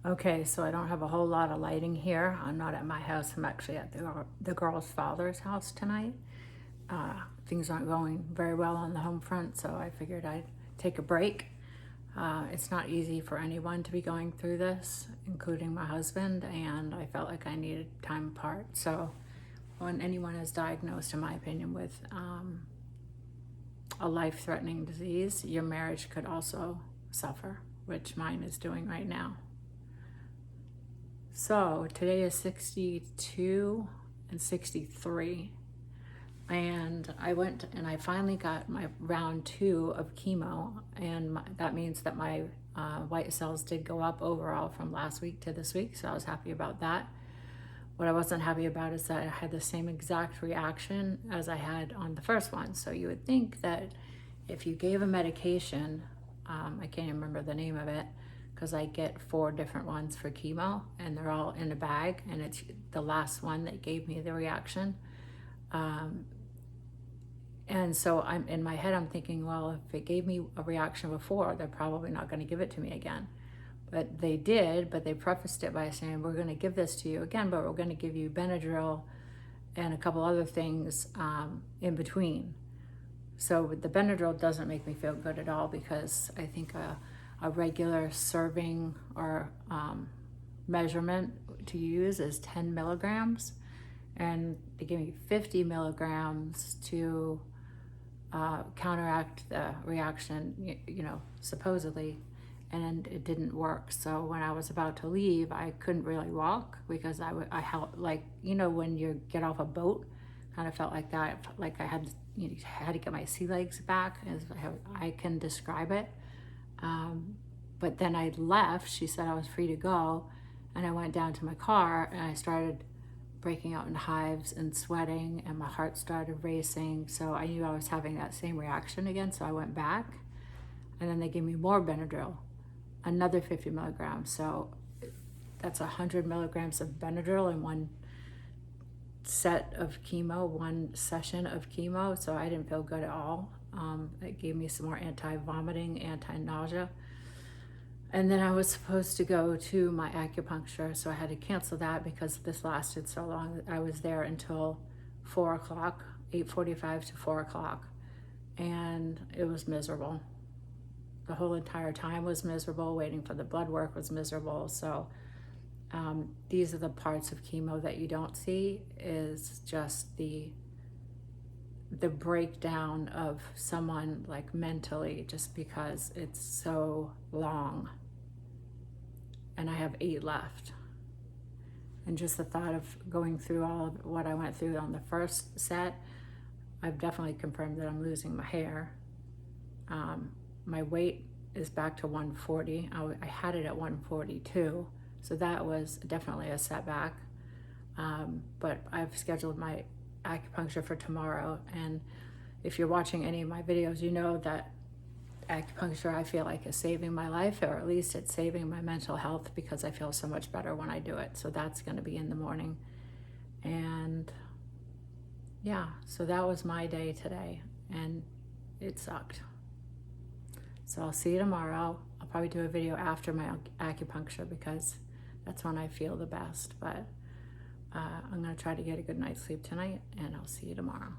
Okay, so I don't have a whole lot of lighting here. I'm not at my house. I'm actually at the girl's father's house tonight. Things aren't going very well on the home front, so I figured I'd take a break. It's not easy for anyone to be going through this, including my husband, and I felt like I needed time apart. So when anyone is diagnosed, in my opinion, with a life-threatening disease, your marriage could also suffer, which mine is doing right now. So today is 62 and 63. And I went and I finally got my round 2 of chemo. And that means that my white cells did go up overall from last week to this week. So I was happy about that. What I wasn't happy about is that I had the same exact reaction as I had on the first one. So you would think that if you gave a medication, I can't even remember the name of it, because I get 4 different ones for chemo and they're all in a bag, and it's the last one that gave me the reaction. And so I'm in my head, I'm thinking, well, if it gave me a reaction before, they're probably not going to give it to me again. But they did, but they prefaced it by saying, we're going to give this to you again, but we're going to give you Benadryl and a couple other things in between. So the Benadryl doesn't make me feel good at all, because I think a regular serving or measurement to use is 10 milligrams. And they gave me 50 milligrams to counteract the reaction, supposedly, and it didn't work. So when I was about to leave, I couldn't really walk because I held, like, when you get off a boat, kind of felt like that, like I had to get my sea legs back, as I can describe it. But then I left. She said I was free to go, and I went down to my car and I started breaking out in hives and sweating, and my heart started racing. So I knew I was having that same reaction again. So I went back, and then they gave me more Benadryl, another 50 milligrams. So that's 100 milligrams of Benadryl in one set of chemo, one session of chemo. So I didn't feel good at all. It gave me some more anti-vomiting, anti-nausea. And then I was supposed to go to my acupuncture, so I had to cancel that because this lasted so long. I was there until 4 o'clock, 8:45 to 4 o'clock, and it was miserable. The whole entire time was miserable. Waiting for the blood work was miserable. So these are the parts of chemo that you don't see, is just the breakdown of someone, like, mentally, just because it's so long. And I have 8 left. And just the thought of going through all of what I went through on the first set, I've definitely confirmed that I'm losing my hair. My weight is back to 140. I had it at 142, so that was definitely a setback. But I've scheduled my acupuncture for tomorrow, and if you're watching any of my videos, you know that acupuncture, I feel like, is saving my life, or at least it's saving my mental health, because I feel so much better when I do it. So that's going to be in the morning. And yeah, so that was my day today, and it sucked. So I'll see you tomorrow. I'll probably do a video after my acupuncture, because that's when I feel the best. But I'm going to try to get a good night's sleep tonight, and I'll see you tomorrow.